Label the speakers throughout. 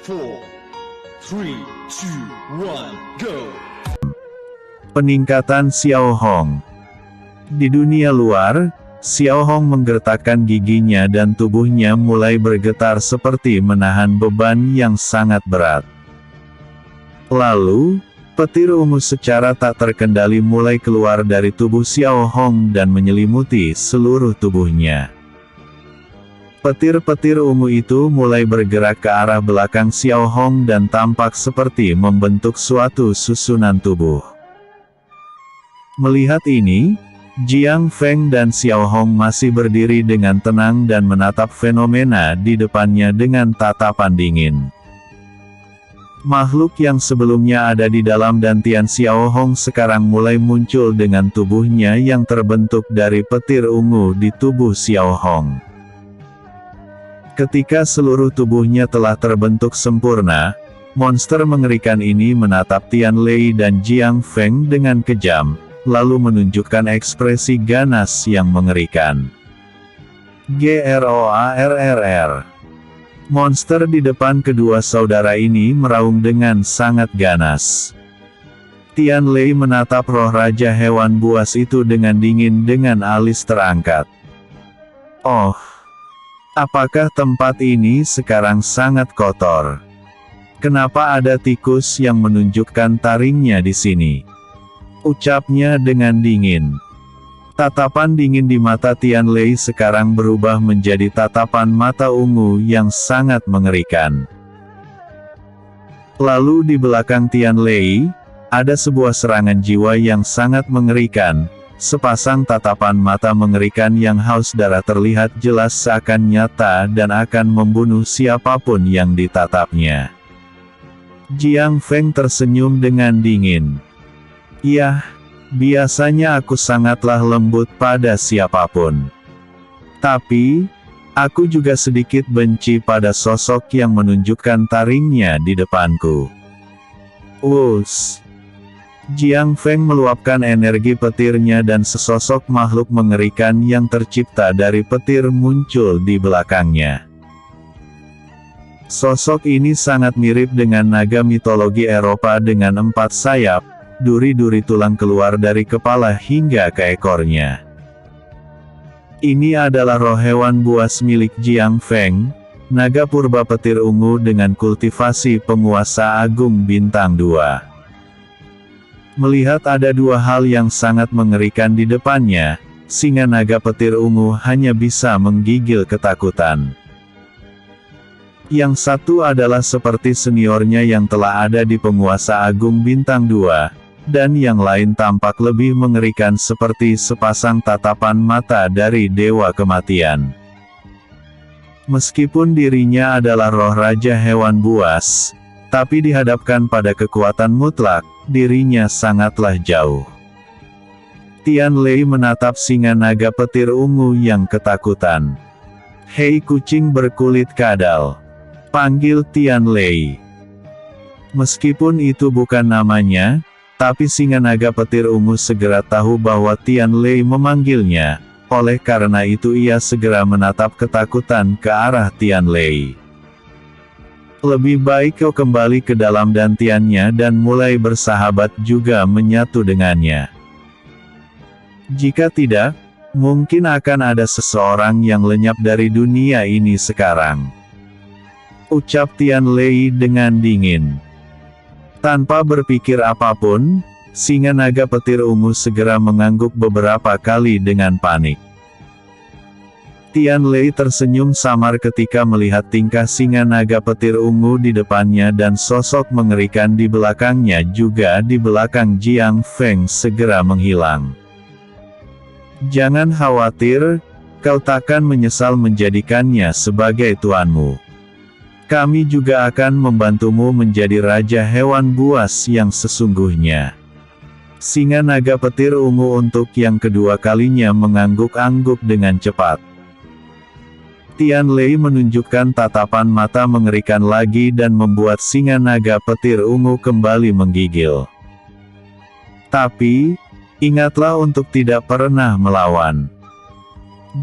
Speaker 1: 4, 3, 2, 1, go!
Speaker 2: Peningkatan Xiao Hong. Di dunia luar, Xiao Hong menggertakkan giginya dan tubuhnya mulai bergetar seperti menahan beban yang sangat berat. Lalu, petir ungu secara tak terkendali mulai keluar dari tubuh Xiao Hong dan menyelimuti seluruh tubuhnya. Petir-petir ungu itu mulai bergerak ke arah belakang Xiao Hong dan tampak seperti membentuk suatu susunan tubuh. Melihat ini, Jiang Feng dan Xiao Hong masih berdiri dengan tenang dan menatap fenomena di depannya dengan tatapan dingin. Makhluk yang sebelumnya ada di dalam dantian Xiao Hong sekarang mulai muncul dengan tubuhnya yang terbentuk dari petir ungu di tubuh Xiao Hong. Ketika seluruh tubuhnya telah terbentuk sempurna, monster mengerikan ini menatap Tian Lei dan Jiang Feng dengan kejam, lalu menunjukkan ekspresi ganas yang mengerikan. Grorrr. Monster di depan kedua saudara ini meraung dengan sangat ganas. Tian Lei menatap roh raja hewan buas itu dengan dingin dengan alis terangkat. Oh, apakah tempat ini sekarang sangat kotor? Kenapa ada tikus yang menunjukkan taringnya di sini? Ucapnya dengan dingin. Tatapan dingin di mata Tian Lei sekarang berubah menjadi tatapan mata ungu yang sangat mengerikan. Lalu di belakang Tian Lei, ada sebuah serangan jiwa yang sangat mengerikan. Sepasang tatapan mata mengerikan yang haus darah terlihat jelas seakan nyata dan akan membunuh siapapun yang ditatapnya. Jiang Feng tersenyum dengan dingin. Yah, biasanya aku sangatlah lembut pada siapapun. Tapi, aku juga sedikit benci pada sosok yang menunjukkan taringnya di depanku. Wus! Jiang Feng meluapkan energi petirnya dan sesosok makhluk mengerikan yang tercipta dari petir muncul di belakangnya. Sosok ini sangat mirip dengan naga mitologi Eropa dengan 4 sayap, duri-duri tulang keluar dari kepala hingga ke ekornya. Ini adalah roh hewan buas milik Jiang Feng, naga purba petir ungu dengan kultivasi penguasa agung bintang 2. Melihat ada 2 hal yang sangat mengerikan di depannya, singa naga petir ungu hanya bisa menggigil ketakutan. Yang satu adalah seperti seniornya yang telah ada di penguasa agung bintang 2, dan yang lain tampak lebih mengerikan seperti sepasang tatapan mata dari dewa kematian. Meskipun dirinya adalah roh raja hewan buas, tapi dihadapkan pada kekuatan mutlak, dirinya sangatlah jauh. Tian Lei menatap singa naga petir ungu yang ketakutan. Hei kucing berkulit kadal, panggil Tian Lei. Meskipun itu bukan namanya, tapi singa naga petir ungu segera tahu bahwa Tian Lei memanggilnya, oleh karena itu ia segera menatap ketakutan ke arah Tian Lei. Lebih baik kau kembali ke dalam dantiannya dan mulai bersahabat juga menyatu dengannya. Jika tidak, mungkin akan ada seseorang yang lenyap dari dunia ini sekarang. Ucap Tian Lei dengan dingin. Tanpa berpikir apapun, singa naga petir ungu segera mengangguk beberapa kali dengan panik. Tian Lei tersenyum samar ketika melihat tingkah singa naga petir ungu di depannya dan sosok mengerikan di belakangnya juga di belakang Jiang Feng segera menghilang. Jangan khawatir, kau takkan menyesal menjadikannya sebagai tuanmu. Kami juga akan membantumu menjadi raja hewan buas yang sesungguhnya. Singa naga petir ungu untuk yang kedua kalinya mengangguk-angguk dengan cepat. Tian Lei menunjukkan tatapan mata mengerikan lagi dan membuat singa naga petir ungu kembali menggigil. Tapi, ingatlah untuk tidak pernah melawan.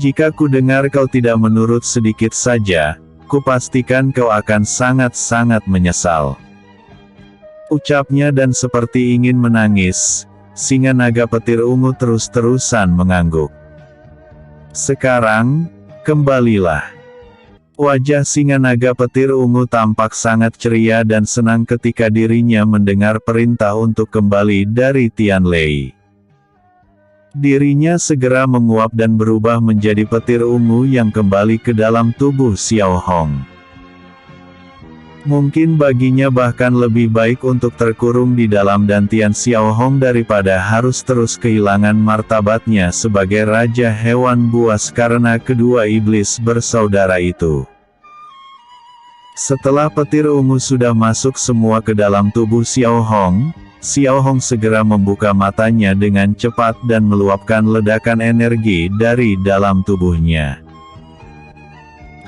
Speaker 2: Jika ku dengar kau tidak menurut sedikit saja, kupastikan kau akan sangat-sangat menyesal. Ucapnya, dan seperti ingin menangis, singa naga petir ungu terus-terusan mengangguk. Sekarang, kembalilah. Wajah singa naga petir ungu tampak sangat ceria dan senang ketika dirinya mendengar perintah untuk kembali dari Tianlei. Dirinya segera menguap dan berubah menjadi petir ungu yang kembali ke dalam tubuh Xiao Hong. Mungkin baginya bahkan lebih baik untuk terkurung di dalam dantian Xiao Hong daripada harus terus kehilangan martabatnya sebagai Raja Hewan Buas karena kedua iblis bersaudara itu. Setelah petir ungu sudah masuk semua ke dalam tubuh Xiao Hong segera membuka matanya dengan cepat dan meluapkan ledakan energi dari dalam tubuhnya.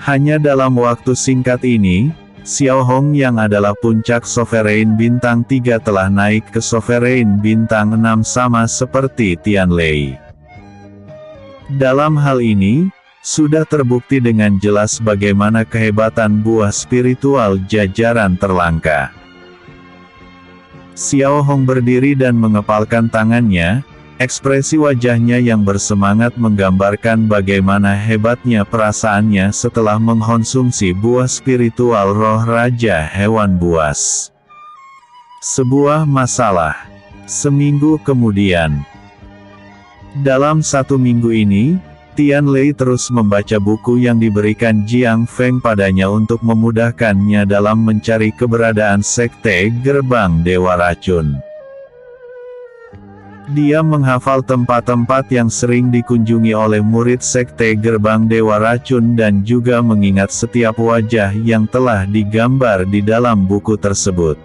Speaker 2: Hanya dalam waktu singkat ini, Xiao Hong yang adalah puncak Sovereign Bintang 3 telah naik ke Sovereign Bintang 6 sama seperti Tianlei. Dalam hal ini, sudah terbukti dengan jelas bagaimana kehebatan buah spiritual jajaran terlangka. Xiao Hong berdiri dan mengepalkan tangannya, ekspresi wajahnya yang bersemangat menggambarkan bagaimana hebatnya perasaannya setelah mengkonsumsi buah spiritual roh Raja Hewan Buas. Sebuah masalah. Seminggu kemudian. Dalam 1 minggu ini, Tianlei terus membaca buku yang diberikan Jiang Feng padanya untuk memudahkannya dalam mencari keberadaan Sekte Gerbang Dewa Racun. Dia menghafal tempat-tempat yang sering dikunjungi oleh murid Sekte Gerbang Dewa Racun dan juga mengingat setiap wajah yang telah digambar di dalam buku tersebut.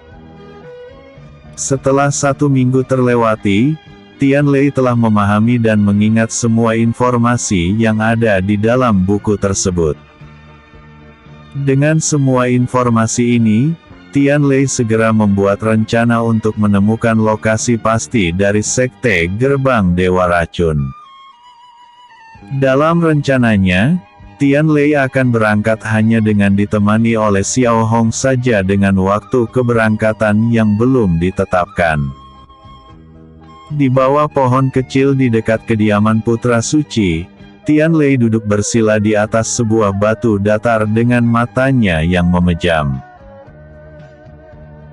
Speaker 2: Setelah 1 minggu terlewati, Tianlei telah memahami dan mengingat semua informasi yang ada di dalam buku tersebut. Dengan semua informasi ini, Tianlei segera membuat rencana untuk menemukan lokasi pasti dari Sekte Gerbang Dewa Racun. Dalam rencananya, Tianlei akan berangkat hanya dengan ditemani oleh Xiao Hong saja dengan waktu keberangkatan yang belum ditetapkan. Di bawah pohon kecil di dekat kediaman Putra Suci, Tianlei duduk bersila di atas sebuah batu datar dengan matanya yang memejam.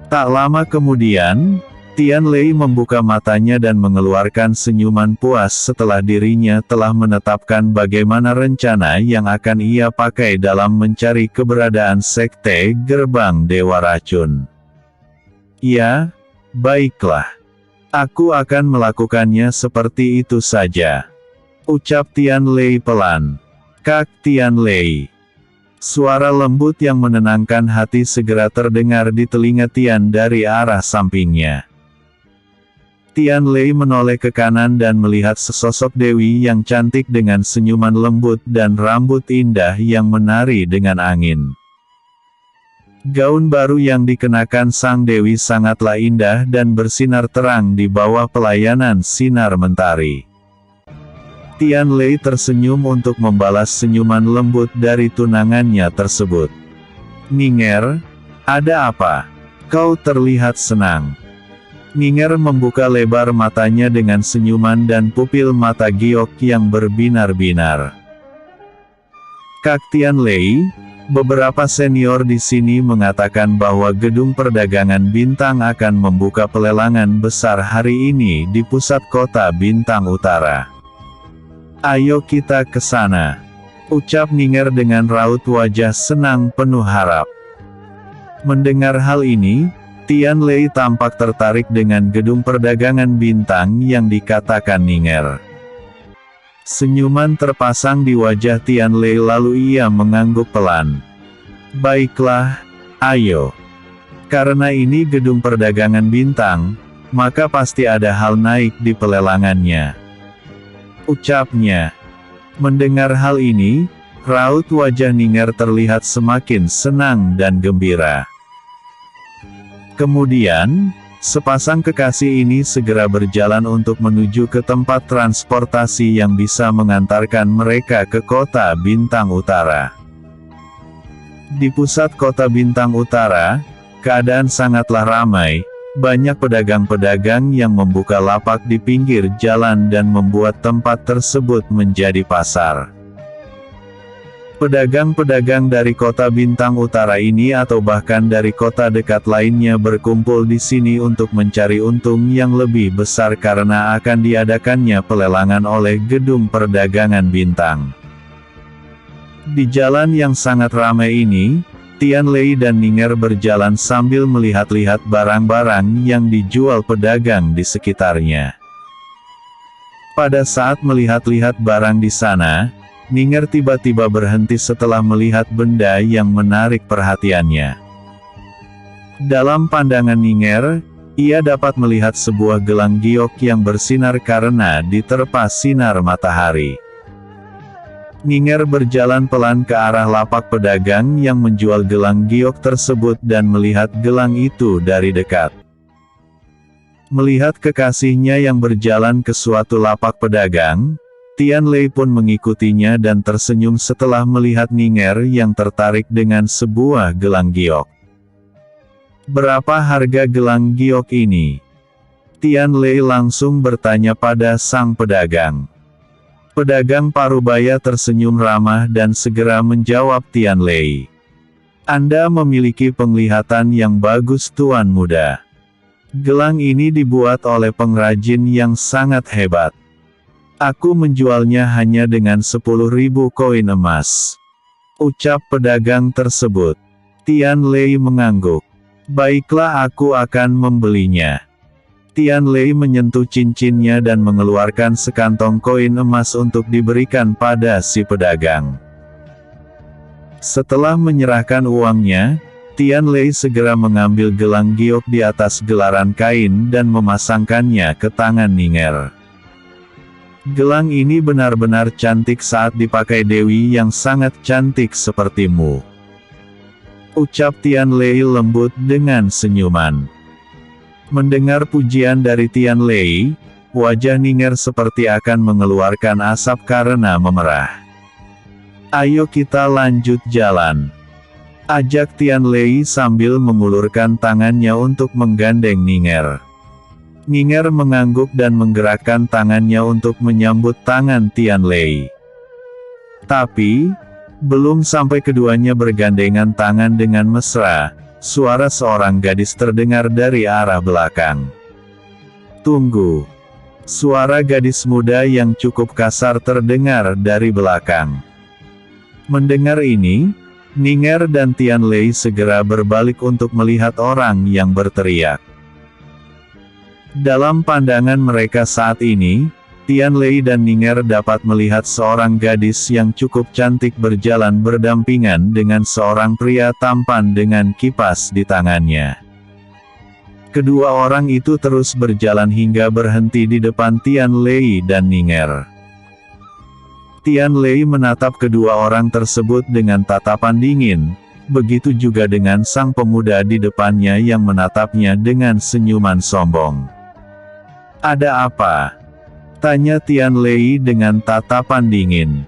Speaker 2: Tak lama kemudian, Tianlei membuka matanya dan mengeluarkan senyuman puas setelah dirinya telah menetapkan bagaimana rencana yang akan ia pakai dalam mencari keberadaan Sekte Gerbang Dewa Racun. Ya, baiklah. Aku akan melakukannya seperti itu saja. Ucap Tianlei pelan. Kak Tianlei. Suara lembut yang menenangkan hati segera terdengar di telinga Tian dari arah sampingnya. Tianlei menoleh ke kanan dan melihat sesosok dewi yang cantik dengan senyuman lembut dan rambut indah yang menari dengan angin. Gaun baru yang dikenakan sang dewi sangatlah indah dan bersinar terang di bawah pelayanan sinar mentari. Tianlei tersenyum untuk membalas senyuman lembut dari tunangannya tersebut. Ning'er, ada apa? Kau terlihat senang. Ning'er membuka lebar matanya dengan senyuman dan pupil mata giok yang berbinar-binar. Kak Tianlei, beberapa senior di sini mengatakan bahwa Gedung Perdagangan Bintang akan membuka pelelangan besar hari ini di pusat kota Bintang Utara. Ayo kita ke sana. Ucap Ning'er dengan raut wajah senang penuh harap. Mendengar hal ini, Tianlei tampak tertarik dengan Gedung Perdagangan Bintang yang dikatakan Ning'er. Senyuman terpasang di wajah Tianlei lalu ia mengangguk pelan. Baiklah, ayo. Karena ini Gedung Perdagangan Bintang, maka pasti ada hal naik di pelelangannya. Ucapnya. Mendengar hal ini, raut wajah Ning'er terlihat semakin senang dan gembira. Kemudian, sepasang kekasih ini segera berjalan untuk menuju ke tempat transportasi yang bisa mengantarkan mereka ke kota Bintang Utara. Di pusat kota Bintang Utara, keadaan sangatlah ramai, banyak pedagang-pedagang yang membuka lapak di pinggir jalan dan membuat tempat tersebut menjadi pasar. Pedagang-pedagang dari kota Bintang Utara ini atau bahkan dari kota dekat lainnya berkumpul di sini untuk mencari untung yang lebih besar karena akan diadakannya pelelangan oleh Gedung Perdagangan Bintang. Di jalan yang sangat ramai ini, Tian Lei dan Ning'er berjalan sambil melihat-lihat barang-barang yang dijual pedagang di sekitarnya. Pada saat melihat-lihat barang di sana, Ning'er tiba-tiba berhenti setelah melihat benda yang menarik perhatiannya. Dalam pandangan Ning'er, ia dapat melihat sebuah gelang giok yang bersinar karena diterpa sinar matahari. Ning'er berjalan pelan ke arah lapak pedagang yang menjual gelang giok tersebut dan melihat gelang itu dari dekat. Melihat kekasihnya yang berjalan ke suatu lapak pedagang, Tian Lei pun mengikutinya dan tersenyum setelah melihat Ning'er yang tertarik dengan sebuah gelang giok. "Berapa harga gelang giok ini?" Tian Lei langsung bertanya pada sang pedagang. Pedagang parubaya tersenyum ramah dan segera menjawab Tian Lei. "Anda memiliki penglihatan yang bagus Tuan Muda. Gelang ini dibuat oleh pengrajin yang sangat hebat. Aku menjualnya hanya dengan 10.000 koin emas." Ucap pedagang tersebut. Tian Lei mengangguk. "Baiklah, aku akan membelinya." Tian Lei menyentuh cincinnya dan mengeluarkan sekantong koin emas untuk diberikan pada si pedagang. Setelah menyerahkan uangnya, Tian Lei segera mengambil gelang giok di atas gelaran kain dan memasangkannya ke tangan Ning'er. "Gelang ini benar-benar cantik saat dipakai dewi yang sangat cantik sepertimu," ucap Tian Lei lembut dengan senyuman. Mendengar pujian dari Tian Lei, wajah Ning'er seperti akan mengeluarkan asap karena memerah. "Ayo kita lanjut jalan," ajak Tian Lei sambil mengulurkan tangannya untuk menggandeng Ning'er. Ning'er mengangguk dan menggerakkan tangannya untuk menyambut tangan Tian Lei. Tapi, belum sampai keduanya bergandengan tangan dengan mesra, suara seorang gadis terdengar dari arah belakang. "Tunggu!" Suara gadis muda yang cukup kasar terdengar dari belakang. Mendengar ini, Ning'er dan Tian Lei segera berbalik untuk melihat orang yang berteriak. Dalam pandangan mereka saat ini, Tian Lei dan Ning'er dapat melihat seorang gadis yang cukup cantik berjalan berdampingan dengan seorang pria tampan dengan kipas di tangannya. Kedua orang itu terus berjalan hingga berhenti di depan Tian Lei dan Ning'er. Tian Lei menatap kedua orang tersebut dengan tatapan dingin, begitu juga dengan sang pemuda di depannya yang menatapnya dengan senyuman sombong. "Ada apa?" tanya Tian Lei dengan tatapan dingin.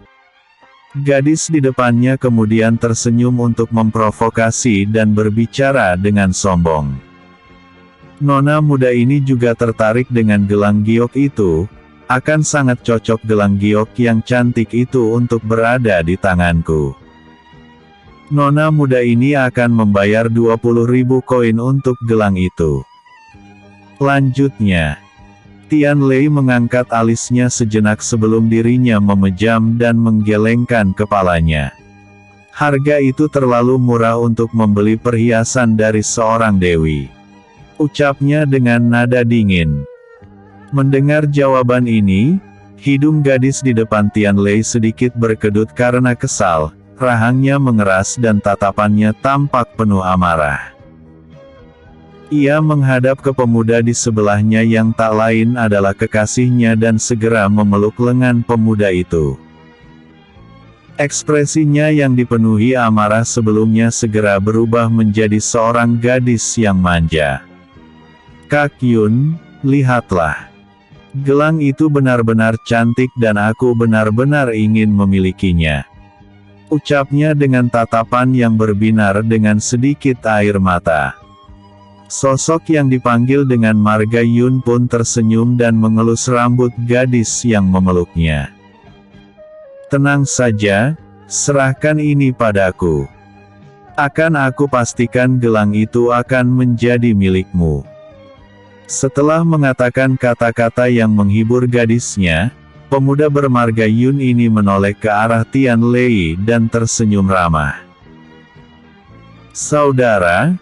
Speaker 2: Gadis di depannya kemudian tersenyum untuk memprovokasi dan berbicara dengan sombong. "Nona muda ini juga tertarik dengan gelang giok itu, akan sangat cocok gelang giok yang cantik itu untuk berada di tanganku. Nona muda ini akan membayar 20.000 koin untuk gelang itu." Lanjutnya, Tian Lei mengangkat alisnya sejenak sebelum dirinya memejam dan menggelengkan kepalanya. Harga itu terlalu murah untuk membeli perhiasan dari seorang dewi, ucapnya dengan nada dingin. Mendengar jawaban ini, hidung gadis di depan Tian Lei sedikit berkedut karena kesal, rahangnya mengeras dan tatapannya tampak penuh amarah. Ia menghadap ke pemuda di sebelahnya yang tak lain adalah kekasihnya dan segera memeluk lengan pemuda itu. Ekspresinya yang dipenuhi amarah sebelumnya segera berubah menjadi seorang gadis yang manja. "Kak Yun, lihatlah. Gelang itu benar-benar cantik dan aku benar-benar ingin memilikinya," ucapnya dengan tatapan yang berbinar dengan sedikit air mata. Sosok yang dipanggil dengan marga Yun pun tersenyum dan mengelus rambut gadis yang memeluknya. Tenang saja, serahkan ini padaku. Akan aku pastikan gelang itu akan menjadi milikmu. Setelah mengatakan kata-kata yang menghibur gadisnya, pemuda bermarga Yun ini menoleh ke arah Tian Lei dan tersenyum ramah. Saudara,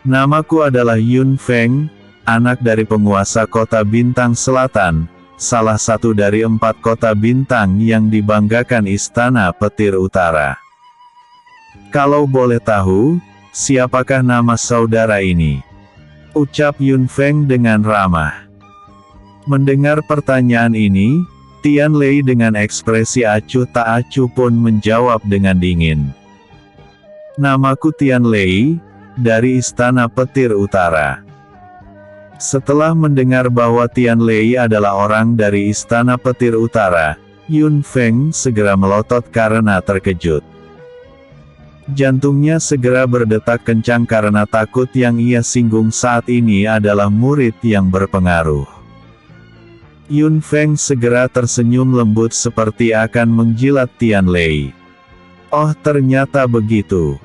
Speaker 2: namaku adalah Yun Feng, anak dari penguasa kota Bintang Selatan, salah satu dari 4 kota bintang yang dibanggakan Istana Petir Utara. Kalau boleh tahu, siapakah nama saudara ini? Ucap Yun Feng dengan ramah. Mendengar pertanyaan ini, Tian Lei dengan ekspresi acuh tak acuh pun menjawab dengan dingin. Namaku Tian Lei, dari Istana Petir Utara. Setelah mendengar bahwa Tian Lei adalah orang dari Istana Petir Utara, Yun Feng segera melotot karena terkejut. Jantungnya segera berdetak kencang karena takut yang ia singgung saat ini adalah murid yang berpengaruh. Yun Feng segera tersenyum lembut seperti akan menjilat Tian Lei. Oh, ternyata begitu.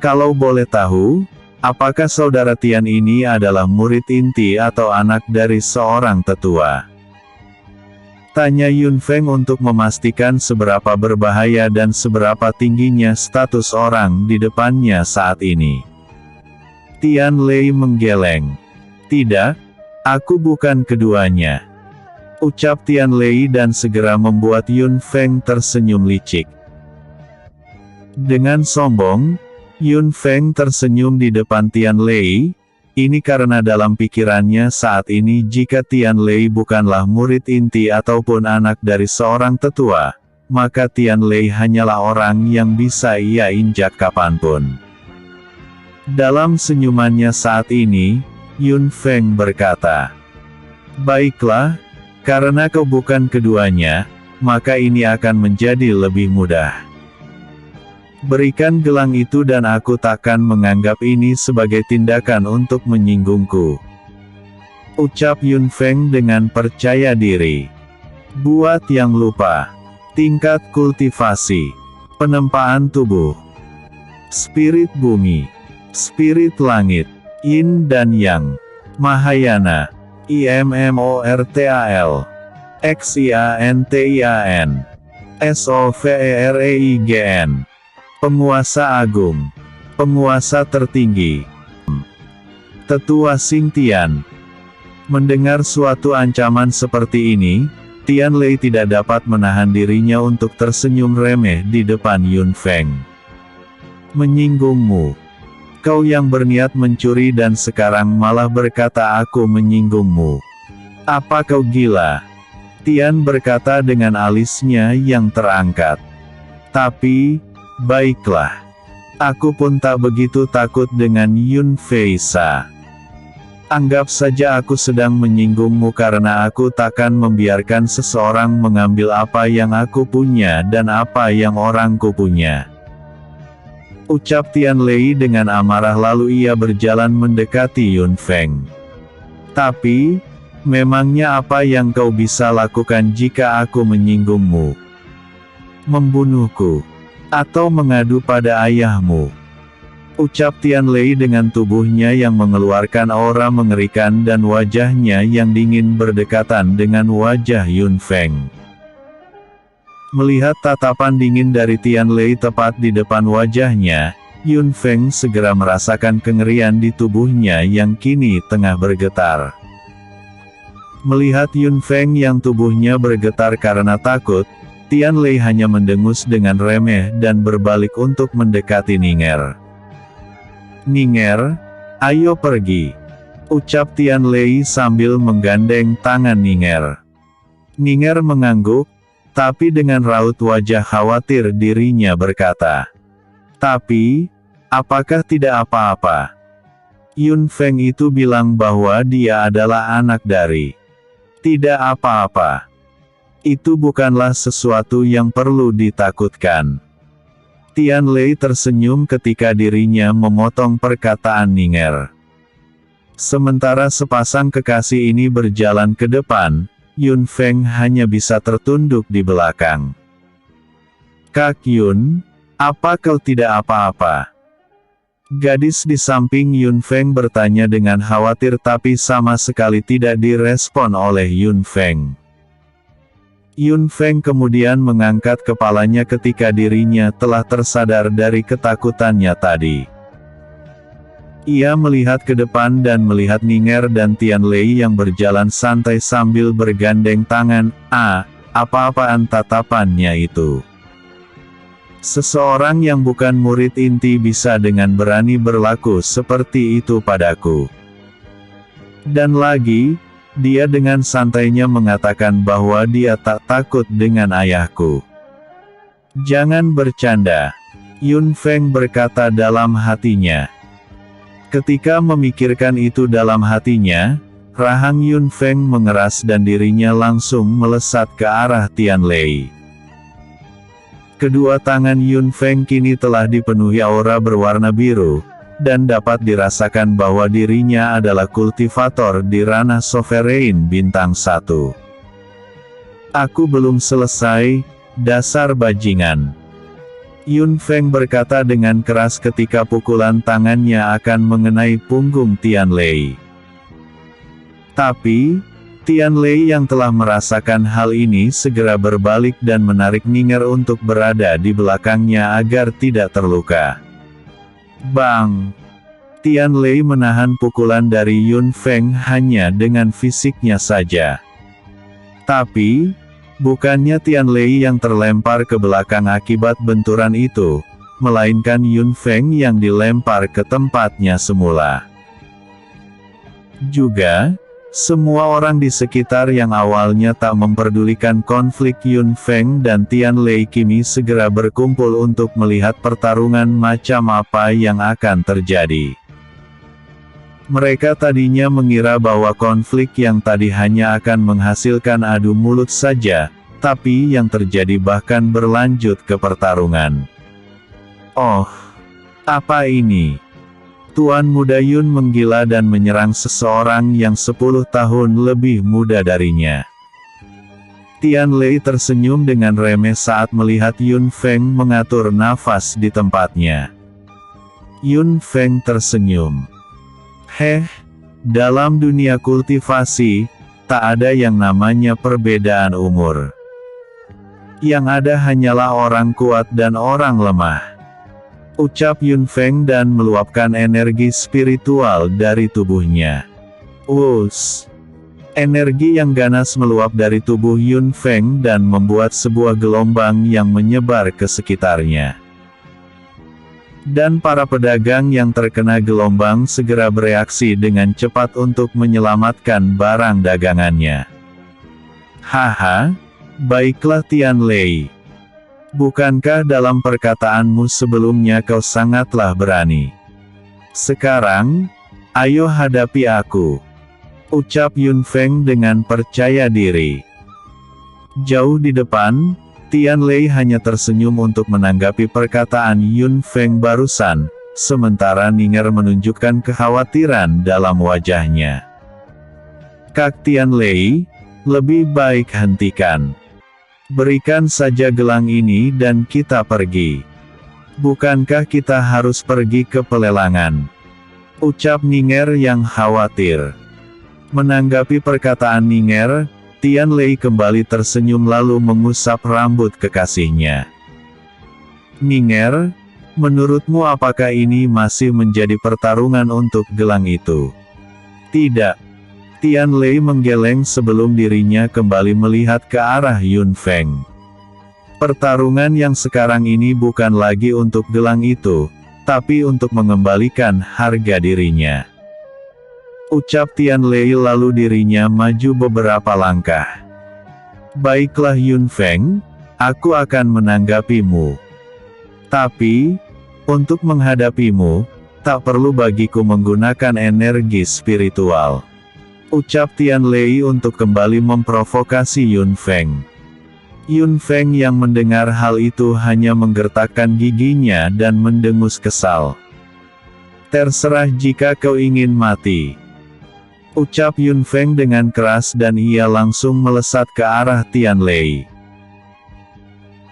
Speaker 2: Kalau boleh tahu, apakah saudara Tian ini adalah murid inti atau anak dari seorang tetua? Tanya Yun Feng untuk memastikan seberapa berbahaya dan seberapa tingginya status orang di depannya saat ini. Tian Lei menggeleng. Tidak, aku bukan keduanya. Ucap Tian Lei dan segera membuat Yun Feng tersenyum licik. Dengan sombong, Yun Feng tersenyum di depan Tian Lei. Ini karena dalam pikirannya saat ini jika Tian Lei bukanlah murid inti ataupun anak dari seorang tetua, maka Tian Lei hanyalah orang yang bisa ia injak kapanpun. Dalam senyumannya saat ini, Yun Feng berkata, "Baiklah, karena kau bukan keduanya, maka ini akan menjadi lebih mudah. Berikan gelang itu dan aku takkan menganggap ini sebagai tindakan untuk menyinggungku." Ucap Yun Feng dengan percaya diri. Buat yang lupa. Tingkat kultivasi. Penempaan tubuh. Spirit bumi. Spirit langit. Yin dan Yang. Mahayana. IMMORTAL. XIANTIAN. SOVEREIGN. Penguasa agung. Penguasa tertinggi. Tetua Xingtian. Mendengar suatu ancaman seperti ini, Tian Lei tidak dapat menahan dirinya untuk tersenyum remeh di depan Yun Feng. Menyinggungmu. Kau yang berniat mencuri dan sekarang malah berkata aku menyinggungmu. Apa kau gila? Tian berkata dengan alisnya yang terangkat. Tapi, baiklah. Aku pun tak begitu takut dengan Yun Fei Sa. Anggap saja aku sedang menyinggungmu karena aku takkan membiarkan seseorang mengambil apa yang aku punya dan apa yang orangku punya. Ucap Tian Lei dengan amarah lalu ia berjalan mendekati Yun Feng. Tapi, memangnya apa yang kau bisa lakukan jika aku menyinggungmu? Membunuhku. Atau mengadu pada ayahmu. Ucap Tian Lei dengan tubuhnya yang mengeluarkan aura mengerikan dan wajahnya yang dingin berdekatan dengan wajah Yun Feng. Melihat tatapan dingin dari Tian Lei tepat di depan wajahnya, Yun Feng segera merasakan kengerian di tubuhnya yang kini tengah bergetar. Melihat Yun Feng yang tubuhnya bergetar karena takut, Tian Lei hanya mendengus dengan remeh dan berbalik untuk mendekati Ninger. Ninger, ayo pergi. Ucap Tian Lei sambil menggandeng tangan Ninger. Ninger mengangguk, tapi dengan raut wajah khawatir dirinya berkata. Tapi, apakah tidak apa-apa? Yun Feng itu bilang bahwa dia adalah anak dari. Tidak apa-apa. Itu bukanlah sesuatu yang perlu ditakutkan. Tian Lei tersenyum ketika dirinya memotong perkataan Ninger. Sementara sepasang kekasih ini berjalan ke depan, Yun Feng hanya bisa tertunduk di belakang. "Kak Yun, apa kau tidak apa-apa?" Gadis di samping Yun Feng bertanya dengan khawatir tapi sama sekali tidak direspon oleh Yun Feng. Yun Feng kemudian mengangkat kepalanya ketika dirinya telah tersadar dari ketakutannya tadi. Ia melihat ke depan dan melihat Ninger dan Tian Lei yang berjalan santai sambil bergandeng tangan. Apa-apaan tatapannya itu? Seseorang yang bukan murid inti bisa dengan berani berlaku seperti itu padaku. Dan lagi, dia dengan santainya mengatakan bahwa dia tak takut dengan ayahku. "Jangan bercanda," Yun Feng berkata dalam hatinya. Ketika memikirkan itu dalam hatinya, rahang Yun Feng mengeras dan dirinya langsung melesat ke arah Tian Lei. Kedua tangan Yun Feng kini telah dipenuhi aura berwarna biru, dan dapat dirasakan bahwa dirinya adalah kultivator di ranah Sovereign bintang 1. "Aku belum selesai, dasar bajingan," Yun Feng berkata dengan keras ketika pukulan tangannya akan mengenai punggung Tian Lei. Tapi, Tian Lei yang telah merasakan hal ini segera berbalik dan menarik Ninger untuk berada di belakangnya agar tidak terluka. Bang! Tian Lei menahan pukulan dari Yun Feng hanya dengan fisiknya saja. Tapi, bukannya Tian Lei yang terlempar ke belakang akibat benturan itu, melainkan Yun Feng yang dilempar ke tempatnya semula. Juga, semua orang di sekitar yang awalnya tak memperdulikan konflik Yun Feng dan Tian Lei kini segera berkumpul untuk melihat pertarungan macam apa yang akan terjadi. Mereka tadinya mengira bahwa konflik yang tadi hanya akan menghasilkan adu mulut saja, tapi yang terjadi bahkan berlanjut ke pertarungan. "Oh, apa ini?" Tuan Muda Yun menggila dan menyerang seseorang yang 10 tahun lebih muda darinya. Tian Lei tersenyum dengan remeh saat melihat Yun Feng mengatur nafas di tempatnya. Yun Feng tersenyum. Dalam dunia kultivasi, tak ada yang namanya perbedaan umur. Yang ada hanyalah orang kuat dan orang lemah. Ucap Yun Feng dan meluapkan energi spiritual dari tubuhnya. Wuss! Energi yang ganas meluap dari tubuh Yun Feng dan membuat sebuah gelombang yang menyebar ke sekitarnya. Dan para pedagang yang terkena gelombang segera bereaksi dengan cepat untuk menyelamatkan barang dagangannya. "Haha, baiklah Tian Lei. Bukankah dalam perkataanmu sebelumnya kau sangatlah berani? Sekarang, ayo hadapi aku," ucap Yun Feng dengan percaya diri. Jauh di depan, Tian Lei hanya tersenyum untuk menanggapi perkataan Yun Feng barusan, sementara Ninger menunjukkan kekhawatiran dalam wajahnya. "Kak Tian Lei, lebih baik hentikan. Berikan saja gelang ini dan kita pergi. Bukankah kita harus pergi ke pelelangan?" ucap Ninger yang khawatir. Menanggapi perkataan Ninger, Tian Lei kembali tersenyum lalu mengusap rambut kekasihnya. "Ninger, menurutmu apakah ini masih menjadi pertarungan untuk gelang itu?" "Tidak." Tian Lei menggeleng sebelum dirinya kembali melihat ke arah Yun Feng. "Pertarungan yang sekarang ini bukan lagi untuk gelang itu, tapi untuk mengembalikan harga dirinya," ucap Tian Lei lalu dirinya maju beberapa langkah. "Baiklah Yun Feng, aku akan menanggapimu. Tapi, untuk menghadapimu, tak perlu bagiku menggunakan energi spiritual," ucap Tian Lei untuk kembali memprovokasi Yun Feng. Yun Feng yang mendengar hal itu hanya menggertakkan giginya dan mendengus kesal. "Terserah jika kau ingin mati," ucap Yun Feng dengan keras dan ia langsung melesat ke arah Tian Lei.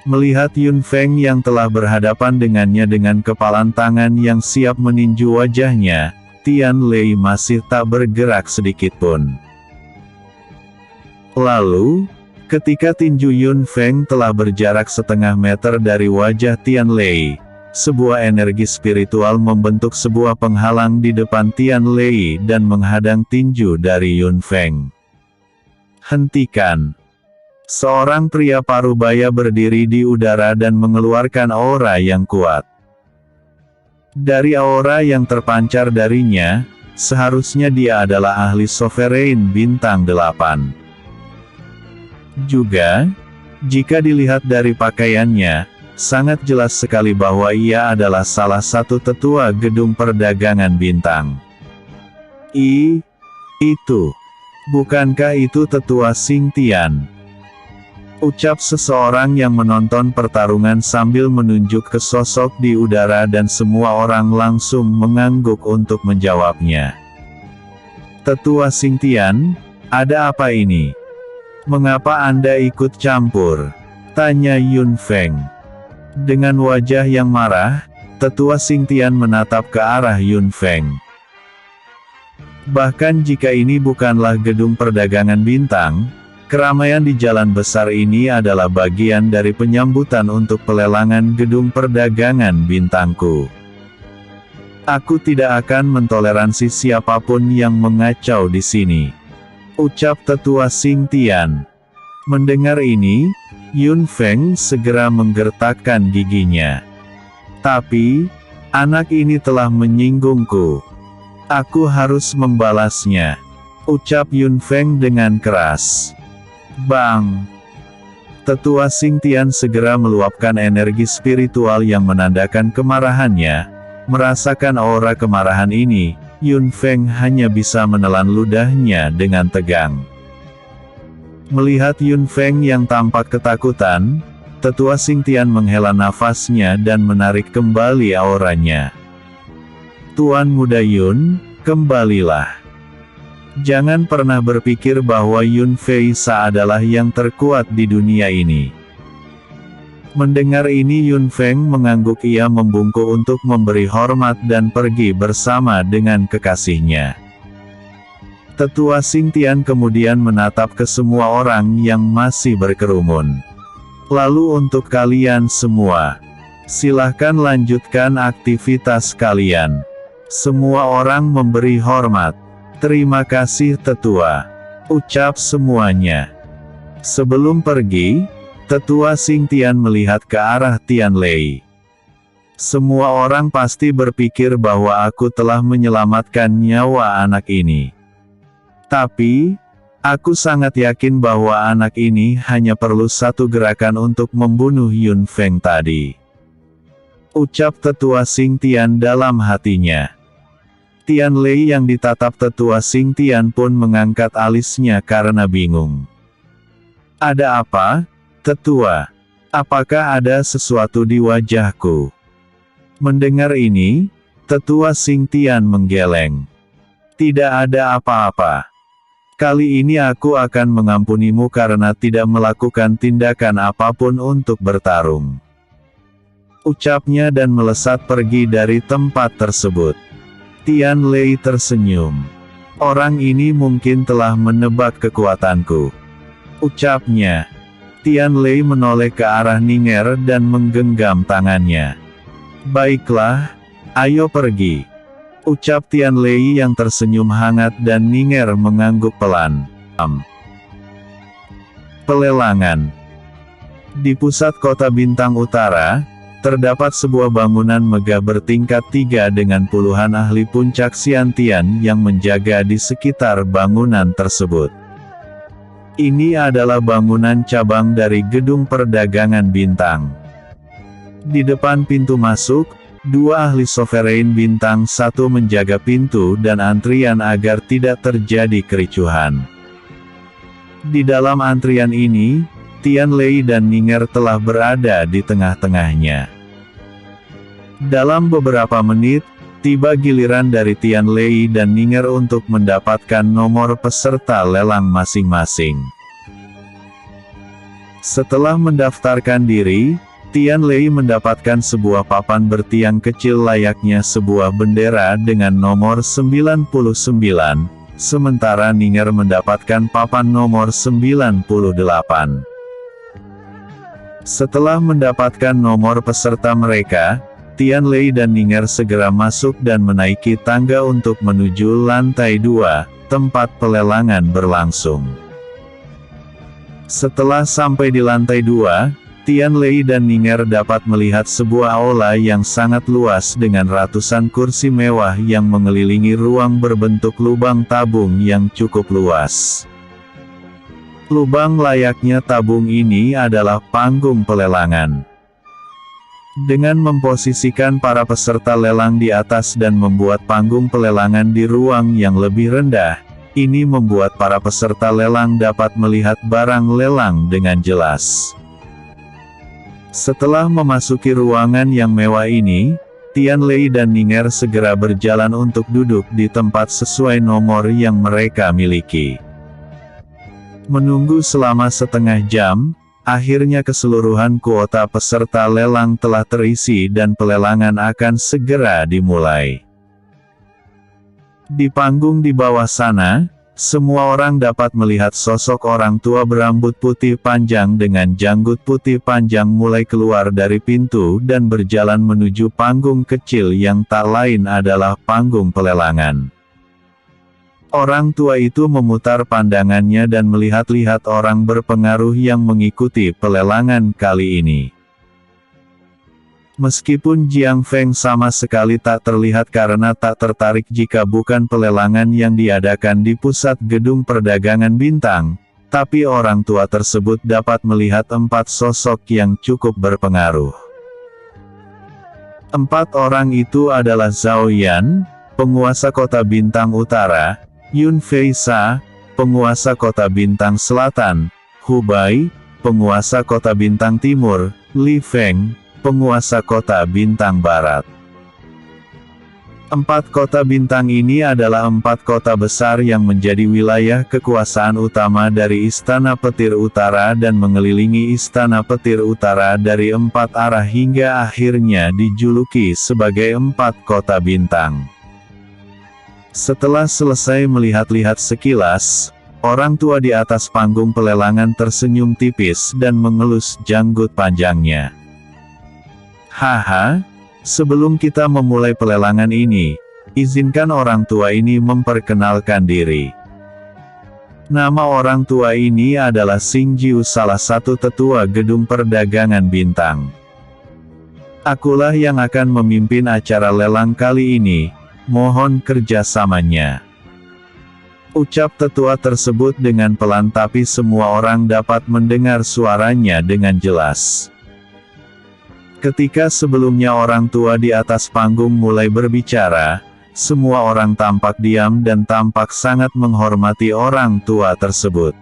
Speaker 2: Melihat Yun Feng yang telah berhadapan dengannya dengan kepalan tangan yang siap meninju wajahnya, Tian Lei masih tak bergerak sedikitpun. Lalu, ketika tinju Yun Feng telah berjarak setengah meter dari wajah Tian Lei, sebuah energi spiritual membentuk sebuah penghalang di depan Tian Lei dan menghadang tinju dari Yun Feng. "Hentikan!" Seorang pria parubaya berdiri di udara dan mengeluarkan aura yang kuat. Dari aura yang terpancar darinya, seharusnya dia adalah ahli Sovereign bintang 8. Juga, jika dilihat dari pakaiannya, sangat jelas sekali bahwa ia adalah salah satu tetua gedung perdagangan bintang. Itu. Bukankah itu tetua Xing Tian? Ucap seseorang yang menonton pertarungan sambil menunjuk ke sosok di udara dan semua orang langsung mengangguk untuk menjawabnya. "Tetua Xing Tian, ada apa ini? Mengapa Anda ikut campur?" tanya Yun Feng. Dengan wajah yang marah, tetua Xing Tian menatap ke arah Yun Feng. Bahkan jika ini bukanlah gedung perdagangan bintang, keramaian di jalan besar ini adalah bagian dari penyambutan untuk pelelangan gedung perdagangan bintangku. Aku tidak akan mentoleransi siapapun yang mengacau di sini, ucap tetua Xing Tian. Mendengar ini, Yun Feng segera menggertakkan giginya. "Tapi, anak ini telah menyinggungku. Aku harus membalasnya," ucap Yun Feng dengan keras. Bang! Tetua Xing Tian segera meluapkan energi spiritual yang menandakan kemarahannya. Merasakan aura kemarahan ini, Yun Feng hanya bisa menelan ludahnya dengan tegang. Melihat Yun Feng yang tampak ketakutan, tetua Xing Tian menghela nafasnya dan menarik kembali auranya. "Tuan Muda Yun, kembalilah. Jangan pernah berpikir bahwa Yun Fei Sa adalah yang terkuat di dunia ini." Mendengar ini Yun Feng mengangguk, ia membungkuk untuk memberi hormat dan pergi bersama dengan kekasihnya. Tetua Xing Tian kemudian menatap ke semua orang yang masih berkerumun. "Lalu untuk kalian semua, silahkan lanjutkan aktivitas kalian." Semua orang memberi hormat. "Terima kasih tetua," ucap semuanya. Sebelum pergi, tetua Xing Tian melihat ke arah Tian Lei. "Semua orang pasti berpikir bahwa aku telah menyelamatkan nyawa anak ini. Tapi, aku sangat yakin bahwa anak ini hanya perlu satu gerakan untuk membunuh Yun Feng tadi," ucap tetua Xing Tian dalam hatinya. Tian Lei yang ditatap tetua Xing Tian pun mengangkat alisnya karena bingung. "Ada apa, tetua? Apakah ada sesuatu di wajahku?" Mendengar ini, tetua Xing Tian menggeleng. "Tidak ada apa-apa. Kali ini aku akan mengampunimu karena tidak melakukan tindakan apapun untuk bertarung," ucapnya dan melesat pergi dari tempat tersebut. Tian Lei tersenyum. "Orang ini mungkin telah menebak kekuatanku," ucapnya. Tian Lei menoleh ke arah Ning'er dan menggenggam tangannya. "Baiklah, ayo pergi," ucap Tian Lei yang tersenyum hangat dan Ning'er mengangguk pelan. Pelelangan. Di pusat kota Bintang Utara, terdapat sebuah bangunan megah bertingkat 3 dengan puluhan ahli puncak Xiantian yang menjaga di sekitar bangunan tersebut. Ini adalah bangunan cabang dari gedung perdagangan bintang. Di depan pintu masuk, 2 ahli Sovereign bintang 1 menjaga pintu dan antrian agar tidak terjadi kericuhan. Di dalam antrian ini, Tian Lei dan Ning'er telah berada di tengah-tengahnya. Dalam beberapa menit, tiba giliran dari Tian Lei dan Ning'er untuk mendapatkan nomor peserta lelang masing-masing. Setelah mendaftarkan diri, Tian Lei mendapatkan sebuah papan bertiang kecil layaknya sebuah bendera dengan nomor 99, sementara Ning'er mendapatkan papan nomor 98. Setelah mendapatkan nomor peserta mereka, Tian Lei dan Ning'er segera masuk dan menaiki tangga untuk menuju lantai 2, tempat pelelangan berlangsung. Setelah sampai di lantai 2, Tian Lei dan Ning'er dapat melihat sebuah aula yang sangat luas dengan ratusan kursi mewah yang mengelilingi ruang berbentuk lubang tabung yang cukup luas. Lubang layaknya tabung ini adalah panggung pelelangan. Dengan memposisikan para peserta lelang di atas dan membuat panggung pelelangan di ruang yang lebih rendah, ini membuat para peserta lelang dapat melihat barang lelang dengan jelas. Setelah memasuki ruangan yang mewah ini, Tian Lei dan Ning'er segera berjalan untuk duduk di tempat sesuai nomor yang mereka miliki. Menunggu selama setengah jam, akhirnya keseluruhan kuota peserta lelang telah terisi dan pelelangan akan segera dimulai. Di panggung di bawah sana, semua orang dapat melihat sosok orang tua berambut putih panjang dengan janggut putih panjang mulai keluar dari pintu dan berjalan menuju panggung kecil yang tak lain adalah panggung pelelangan. Orang tua itu memutar pandangannya dan melihat-lihat orang berpengaruh yang mengikuti pelelangan kali ini. Meskipun Jiang Feng sama sekali tak terlihat karena tak tertarik jika bukan pelelangan yang diadakan di pusat gedung perdagangan bintang, tapi orang tua tersebut dapat melihat 4 sosok yang cukup berpengaruh. 4 orang itu adalah Zhao Yan, penguasa kota bintang utara, Yun Fei Sa, penguasa kota bintang selatan, Hu Bai, penguasa kota bintang timur, Li Feng, penguasa kota bintang barat. 4 kota bintang ini adalah 4 kota besar yang menjadi wilayah kekuasaan utama dari Istana Petir Utara dan mengelilingi Istana Petir Utara dari 4 arah hingga akhirnya dijuluki sebagai 4 kota bintang. Setelah selesai melihat-lihat sekilas, orang tua di atas panggung pelelangan tersenyum tipis dan mengelus janggut panjangnya. Haha, sebelum kita memulai pelelangan ini, izinkan orang tua ini memperkenalkan diri. Nama orang tua ini adalah Xing Jiu, salah satu tetua gedung perdagangan bintang. Akulah yang akan memimpin acara lelang kali ini. Mohon kerjasamanya. Ucap tetua tersebut dengan pelan tapi semua orang dapat mendengar suaranya dengan jelas. Ketika sebelumnya orang tua di atas panggung mulai berbicara, semua orang tampak diam dan tampak sangat menghormati orang tua tersebut.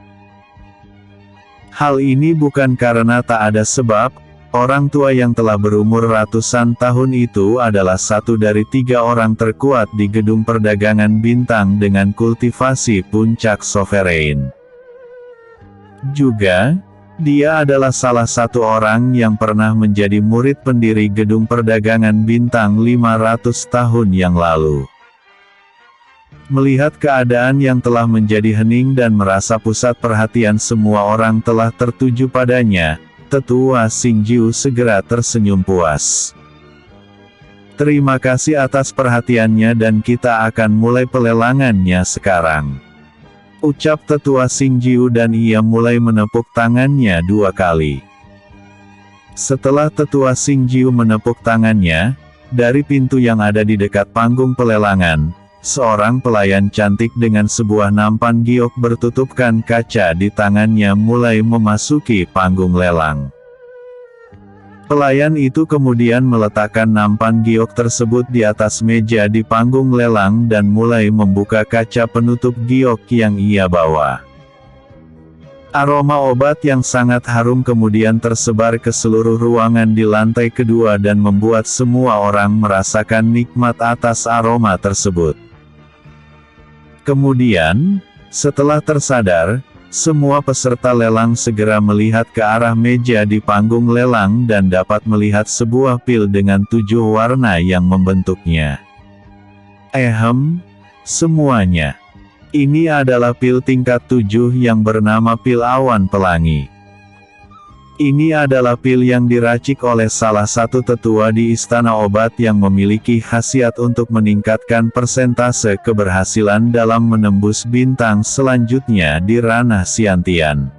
Speaker 2: Hal ini bukan karena tak ada sebab. Orang tua yang telah berumur ratusan tahun itu adalah satu dari 3 orang terkuat di gedung perdagangan bintang dengan kultivasi puncak sovereign. Juga, dia adalah salah satu orang yang pernah menjadi murid pendiri gedung perdagangan bintang 500 tahun yang lalu. Melihat keadaan yang telah menjadi hening dan merasa pusat perhatian semua orang telah tertuju padanya, Tetua Xing Jiu segera tersenyum puas. Terima kasih atas perhatiannya dan kita akan mulai pelelangannya sekarang. Ucap Tetua Xing Jiu dan ia mulai menepuk tangannya 2 kali. Setelah Tetua Xing Jiu menepuk tangannya, dari pintu yang ada di dekat panggung pelelangan, seorang pelayan cantik dengan sebuah nampan giok bertutupkan kaca di tangannya mulai memasuki panggung lelang. Pelayan itu kemudian meletakkan nampan giok tersebut di atas meja di panggung lelang dan mulai membuka kaca penutup giok yang ia bawa. Aroma obat yang sangat harum kemudian tersebar ke seluruh ruangan di lantai kedua dan membuat semua orang merasakan nikmat atas aroma tersebut. Kemudian, setelah tersadar, semua peserta lelang segera melihat ke arah meja di panggung lelang dan dapat melihat sebuah pil dengan 7 warna yang membentuknya. Semuanya. Ini adalah pil tingkat 7 yang bernama pil awan pelangi. Ini adalah pil yang diracik oleh salah satu tetua di istana obat yang memiliki khasiat untuk meningkatkan persentase keberhasilan dalam menembus bintang selanjutnya di ranah Xiantian.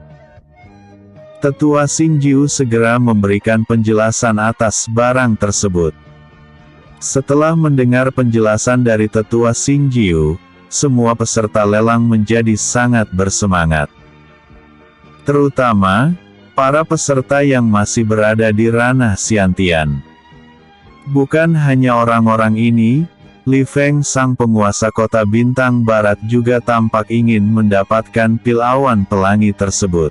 Speaker 2: Tetua Xingjiu segera memberikan penjelasan atas barang tersebut. Setelah mendengar penjelasan dari tetua Xingjiu, semua peserta lelang menjadi sangat bersemangat. Terutama, para peserta yang masih berada di ranah Xiantian. Bukan hanya orang-orang ini, Li Feng sang penguasa kota bintang barat juga tampak ingin mendapatkan pil awan pelangi tersebut.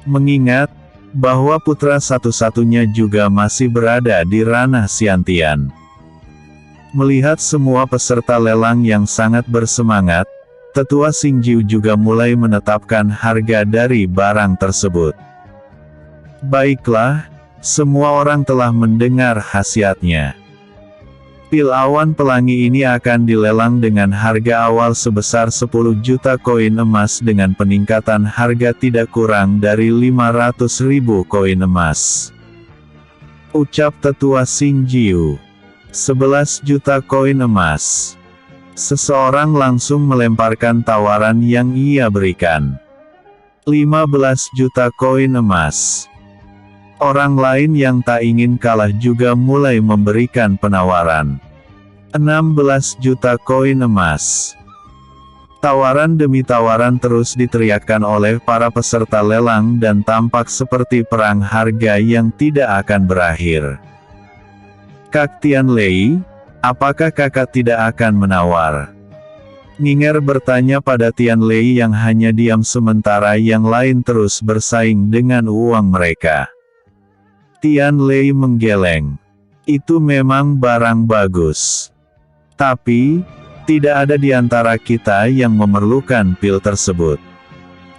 Speaker 2: Mengingat, bahwa putra satu-satunya juga masih berada di ranah Xiantian. Melihat semua peserta lelang yang sangat bersemangat, tetua Xingjiu juga mulai menetapkan harga dari barang tersebut. Baiklah, semua orang telah mendengar khasiatnya. Pil awan pelangi ini akan dilelang dengan harga awal sebesar 10 juta koin emas dengan peningkatan harga tidak kurang dari 500.000 koin emas. Ucap tetua Xingjiu. 11 juta koin emas. Seseorang langsung melemparkan tawaran yang ia berikan. 15 juta koin emas. Orang lain yang tak ingin kalah juga mulai memberikan penawaran. 16 juta koin emas. Tawaran demi tawaran terus diteriakkan oleh para peserta lelang dan tampak seperti perang harga yang tidak akan berakhir. Kak Tianlei, apakah kakak tidak akan menawar? Ning'er bertanya pada Tianlei yang hanya diam sementara yang lain terus bersaing dengan uang mereka. Tianlei menggeleng. Itu memang barang bagus. Tapi, tidak ada di antara kita yang memerlukan pil tersebut.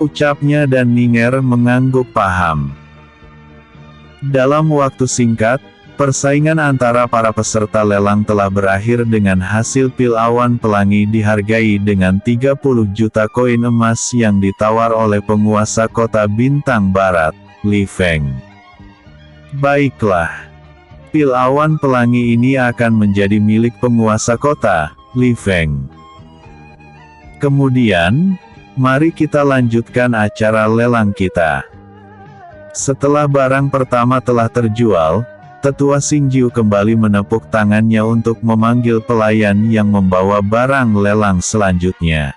Speaker 2: Ucapnya dan Ning'er mengangguk paham. Dalam waktu singkat, persaingan antara para peserta lelang telah berakhir dengan hasil pil awan pelangi dihargai dengan 30 juta koin emas yang ditawar oleh penguasa kota bintang barat, Li Feng. Baiklah. Pil awan pelangi ini akan menjadi milik penguasa kota, Li Feng. Kemudian, mari kita lanjutkan acara lelang kita. Setelah barang pertama telah terjual, tetua Xingjiu kembali menepuk tangannya untuk memanggil pelayan yang membawa barang lelang selanjutnya.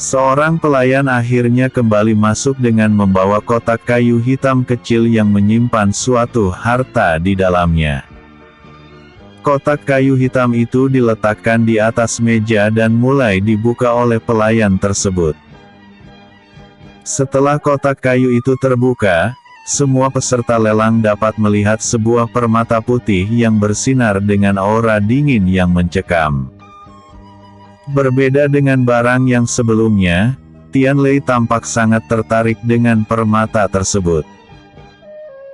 Speaker 2: Seorang pelayan akhirnya kembali masuk dengan membawa kotak kayu hitam kecil yang menyimpan suatu harta di dalamnya. Kotak kayu hitam itu diletakkan di atas meja dan mulai dibuka oleh pelayan tersebut. Setelah kotak kayu itu terbuka, semua peserta lelang dapat melihat sebuah permata putih yang bersinar dengan aura dingin yang mencekam. Berbeda dengan barang yang sebelumnya, Tianlei tampak sangat tertarik dengan permata tersebut.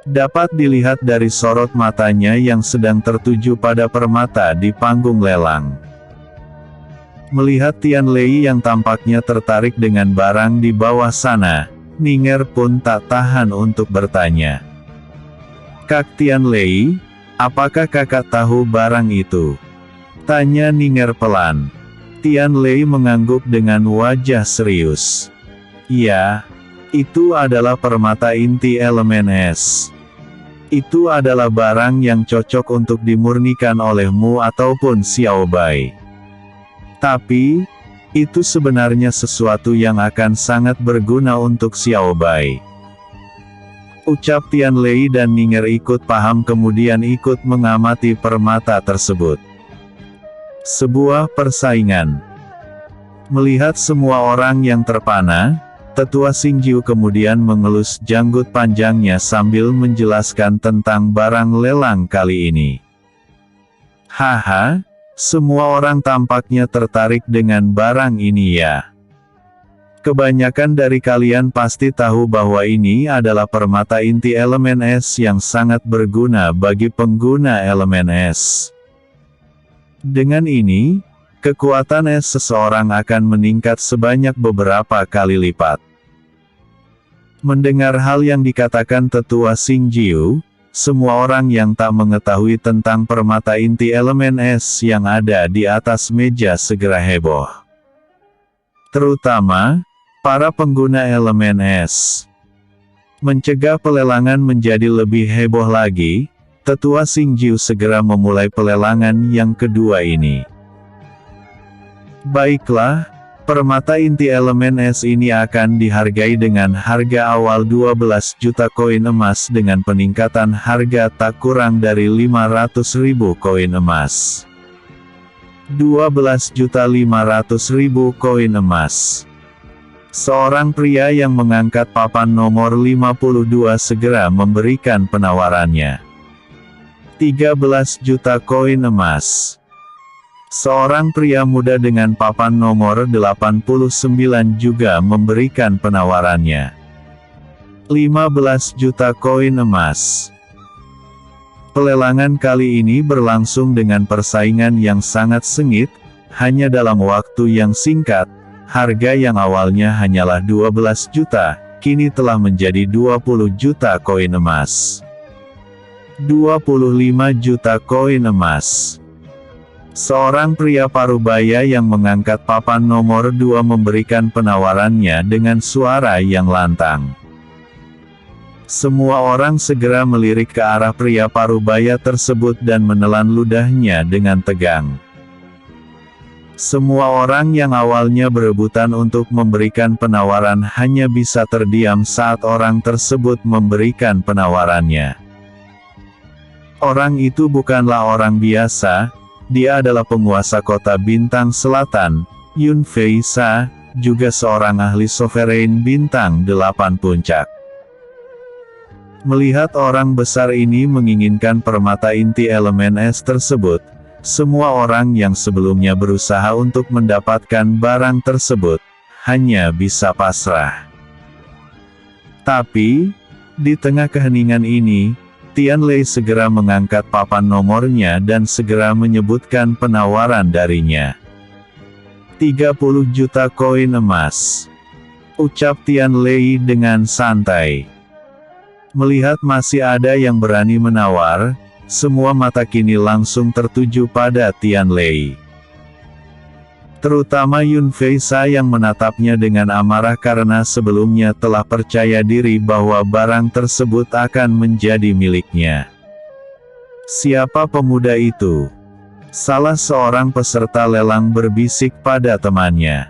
Speaker 2: Dapat dilihat dari sorot matanya yang sedang tertuju pada permata di panggung lelang. Melihat Tianlei yang tampaknya tertarik dengan barang di bawah sana, Ning'er pun tak tahan untuk bertanya. Kak Tianlei, apakah kakak tahu barang itu? Tanya Ning'er pelan. Tianlei mengangguk dengan wajah serius. Ya, itu adalah permata inti elemen es. Itu adalah barang yang cocok untuk dimurnikan olehmu ataupun Xiao Bai. Tapi, itu sebenarnya sesuatu yang akan sangat berguna untuk Xiao Bai. Ucap Tianlei dan Ning'er ikut paham kemudian ikut mengamati permata tersebut. Sebuah persaingan. Melihat semua orang yang terpana, Tetua Xingjiu kemudian mengelus janggut panjangnya sambil menjelaskan tentang barang lelang kali ini. Haha, semua orang tampaknya tertarik dengan barang ini ya. Kebanyakan dari kalian pasti tahu bahwa ini adalah permata inti elemen es yang sangat berguna bagi pengguna elemen es. Dengan ini, kekuatan es seseorang akan meningkat sebanyak beberapa kali lipat. Mendengar hal yang dikatakan Tetua Xingjiu, semua orang yang tak mengetahui tentang permata inti elemen es yang ada di atas meja segera heboh. Terutama para pengguna elemen es. Mencegah pelelangan menjadi lebih heboh lagi, Tetua Xingjiu segera memulai pelelangan yang kedua ini. Baiklah, permata inti elemen es ini akan dihargai dengan harga awal 12 juta koin emas dengan peningkatan harga tak kurang dari 500.000 koin emas. 12.500.000 koin emas. Seorang pria yang mengangkat papan nomor 52 segera memberikan penawarannya. 13 juta koin emas. Seorang pria muda dengan papan nomor 89 juga memberikan penawarannya. 15 juta koin emas. Pelelangan kali ini berlangsung dengan persaingan yang sangat sengit, hanya dalam waktu yang singkat. Harga yang awalnya hanyalah 12 juta, kini telah menjadi 20 juta koin emas. 25 juta koin emas. Seorang pria parubaya yang mengangkat papan nomor 2 memberikan penawarannya dengan suara yang lantang. Semua orang segera melirik ke arah pria parubaya tersebut dan menelan ludahnya dengan tegang. Semua orang yang awalnya berebutan untuk memberikan penawaran hanya bisa terdiam saat orang tersebut memberikan penawarannya. Orang itu bukanlah orang biasa, dia adalah penguasa kota Bintang Selatan, Yun Feisa, juga seorang ahli sovereign Bintang 8 Puncak. Melihat orang besar ini menginginkan permata inti elemen es tersebut, semua orang yang sebelumnya berusaha untuk mendapatkan barang tersebut, hanya bisa pasrah. Tapi, di tengah keheningan ini, Tianlei segera mengangkat papan nomornya dan segera menyebutkan penawaran darinya. 30 juta koin emas. Ucap Tianlei dengan santai. Melihat masih ada yang berani menawar, semua mata kini langsung tertuju pada Tianlei. Terutama Yun Feisa yang menatapnya dengan amarah karena sebelumnya telah percaya diri bahwa barang tersebut akan menjadi miliknya. Siapa pemuda itu? Salah seorang peserta lelang berbisik pada temannya.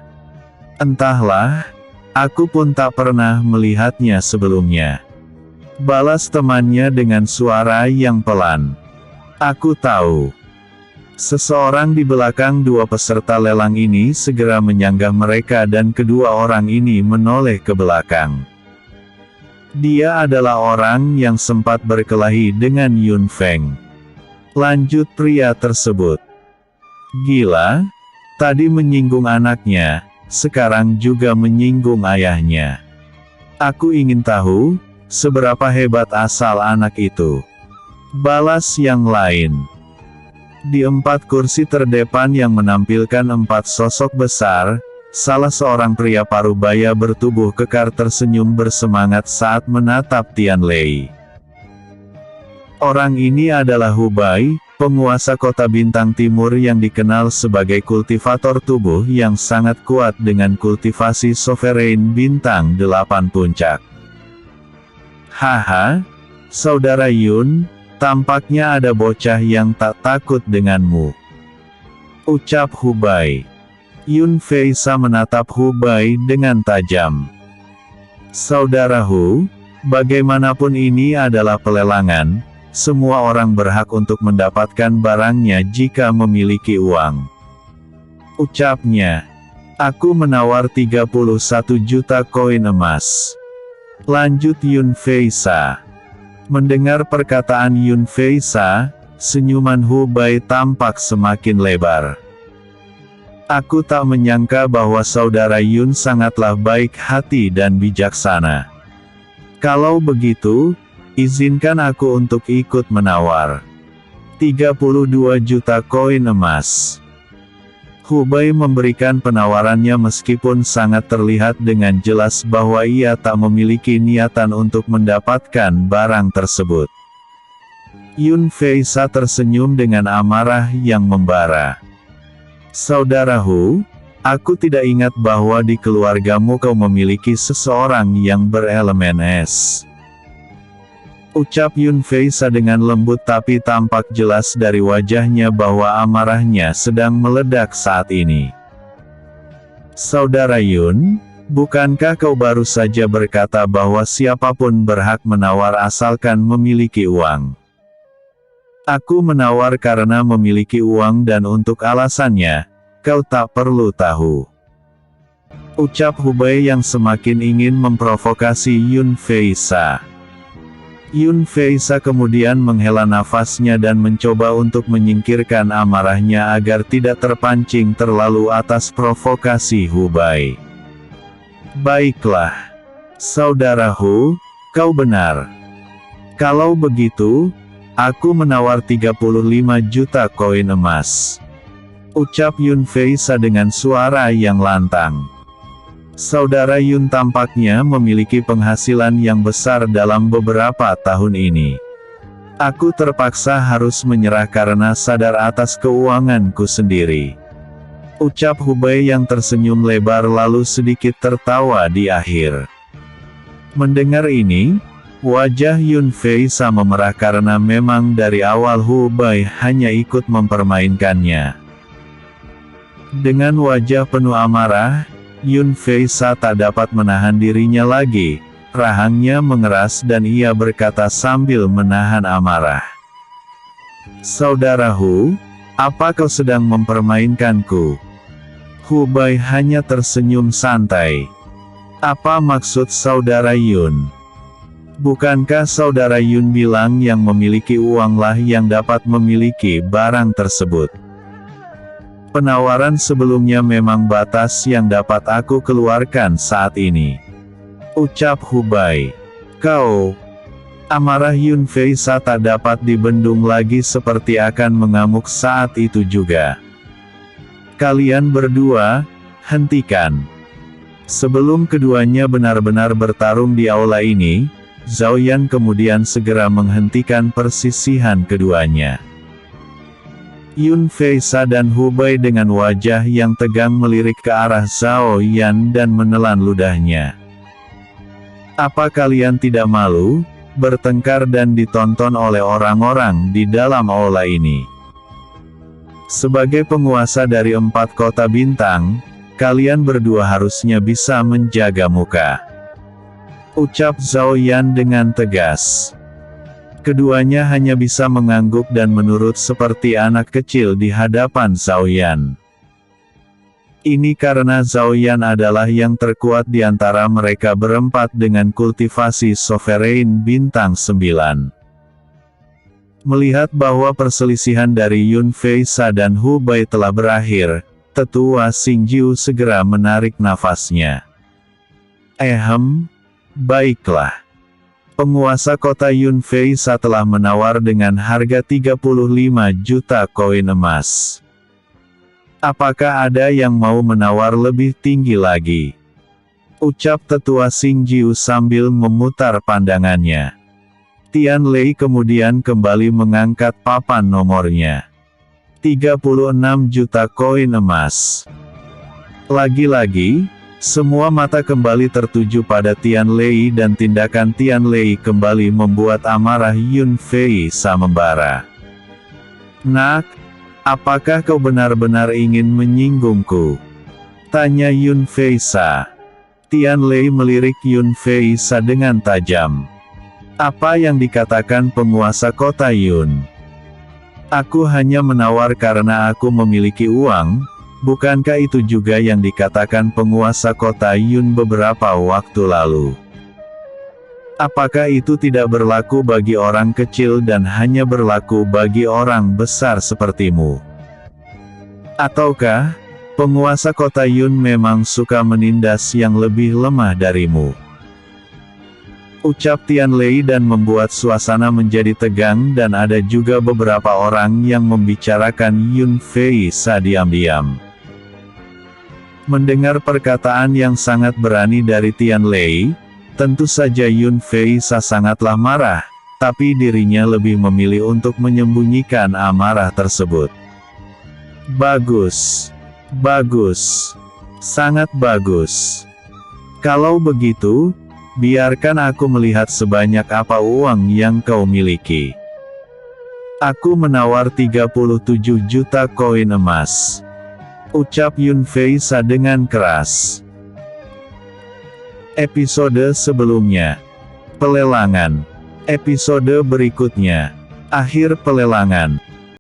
Speaker 2: Entahlah, aku pun tak pernah melihatnya sebelumnya. Balas temannya dengan suara yang pelan. Aku tahu. Seseorang di belakang dua peserta lelang ini segera menyanggah mereka dan kedua orang ini menoleh ke belakang. Dia adalah orang yang sempat berkelahi dengan Yun Feng. Lanjut pria tersebut. Gila, tadi menyinggung anaknya, sekarang juga menyinggung ayahnya. Aku ingin tahu, seberapa hebat asal anak itu. Balas yang lain. Di 4 kursi terdepan yang menampilkan 4 sosok besar, salah seorang pria parubaya bertubuh kekar tersenyum bersemangat saat menatap Tianlei. Orang ini adalah Hubai, penguasa kota Bintang Timur yang dikenal sebagai kultivator tubuh yang sangat kuat dengan kultivasi sovereign Bintang 8 Puncak. Haha, Saudara Yun, tampaknya ada bocah yang tak takut denganmu. Ucap Hubai. Yun Feisa menatap Hubai dengan tajam. Saudara Hu, bagaimanapun ini adalah pelelangan, semua orang berhak untuk mendapatkan barangnya jika memiliki uang. Ucapnya. Aku menawar 31 juta koin emas. Lanjut Yun Feisa. Mendengar perkataan Yun Feisa, senyuman Hu Bai tampak semakin lebar. Aku tak menyangka bahwa saudara Yun sangatlah baik hati dan bijaksana. Kalau begitu, izinkan aku untuk ikut menawar 32 juta koin emas. Hu Bai memberikan penawarannya meskipun sangat terlihat dengan jelas bahwa ia tak memiliki niatan untuk mendapatkan barang tersebut. Yun Feisa tersenyum dengan amarah yang membara. Saudara Hu, aku tidak ingat bahwa di keluargamu kau memiliki seseorang yang berelemen es. Ucap Yun Feisa dengan lembut, tapi tampak jelas dari wajahnya bahwa amarahnya sedang meledak saat ini. Saudara Yun, bukankah kau baru saja berkata bahwa siapapun berhak menawar asalkan memiliki uang? Aku menawar karena memiliki uang dan untuk alasannya, kau tak perlu tahu. Ucap Hu Bai yang semakin ingin memprovokasi Yun Feisa. Yun Feisa kemudian menghela nafasnya dan mencoba untuk menyingkirkan amarahnya agar tidak terpancing terlalu atas provokasi Hu Bai. Baiklah. Saudara Hu, kau benar. Kalau begitu, aku menawar 35 juta koin emas. Ucap Yun Feisa dengan suara yang lantang. Saudara Yun tampaknya memiliki penghasilan yang besar dalam beberapa tahun ini. Aku terpaksa harus menyerah karena sadar atas keuanganku sendiri. Ucap Hu Bai yang tersenyum lebar lalu sedikit tertawa di akhir. Mendengar ini, wajah Yun Feisa memerah karena memang dari awal Hu Bai hanya ikut mempermainkannya. Dengan wajah penuh amarah, Yun Feisa tak dapat menahan dirinya lagi, rahangnya mengeras dan ia berkata sambil menahan amarah. Saudara Hu, apa kau sedang mempermainkanku? Hu Bai hanya tersenyum santai. Apa maksud saudara Yun? Bukankah saudara Yun bilang yang memiliki uanglah yang dapat memiliki barang tersebut? Penawaran sebelumnya memang batas yang dapat aku keluarkan saat ini. Ucap Hu Bai. Kau. Amarah Yun Feisa tak dapat dibendung lagi seperti akan mengamuk saat itu juga. Kalian berdua, hentikan. Sebelum keduanya benar-benar bertarung di aula ini, Zhao Yan kemudian segera menghentikan persisihan keduanya. Yun Feisa dan Hu Bai dengan wajah yang tegang melirik ke arah Zhao Yan dan menelan ludahnya. Apa kalian tidak malu, bertengkar dan ditonton oleh orang-orang di dalam aula ini? Sebagai penguasa dari 4 kota bintang, kalian berdua harusnya bisa menjaga muka. Ucap Zhao Yan dengan tegas. Keduanya hanya bisa mengangguk dan menurut seperti anak kecil di hadapan Zhao Yan. Ini karena Zhao Yan adalah yang terkuat di antara mereka berempat dengan kultivasi Sovereign bintang 9. Melihat bahwa perselisihan dari Yun Feisa dan Hu Bai telah berakhir, tetua Xingjiu segera menarik nafasnya. Baiklah. Penguasa kota Yun Feisa telah menawar dengan harga 35 juta koin emas. Apakah ada yang mau menawar lebih tinggi lagi? Ucap tetua Xingjiu sambil memutar pandangannya. Tian Lei kemudian kembali mengangkat papan nomornya. 36 juta koin emas. Lagi-lagi, semua mata kembali tertuju pada Tian Lei dan tindakan Tian Lei kembali membuat amarah Yun Feisa membara. Nak, apakah kau benar-benar ingin menyinggungku? Tanya Yun Feisa. Tian Lei melirik Yun Feisa dengan tajam. Apa yang dikatakan penguasa kota Yun? Aku hanya menawar karena aku memiliki uang, Bukankah itu juga yang dikatakan penguasa kota Yun beberapa waktu lalu? Apakah itu tidak berlaku bagi orang kecil dan hanya berlaku bagi orang besar sepertimu? Ataukah penguasa kota Yun memang suka menindas yang lebih lemah darimu? Ucap Tian Lei dan membuat suasana menjadi tegang dan ada juga beberapa orang yang membicarakan Yun Fei Sa diam-diam. Mendengar perkataan yang sangat berani dari Tian Lei, tentu saja Yun Fei Sa sangatlah marah, tapi dirinya lebih memilih untuk menyembunyikan amarah tersebut. Bagus. Bagus. Sangat bagus. Kalau begitu, biarkan aku melihat sebanyak apa uang yang kau miliki. Aku menawar 37 juta koin emas. Ucap Yun Fei Sa dengan keras. Episode sebelumnya. Pelelangan. Episode berikutnya. Akhir pelelangan.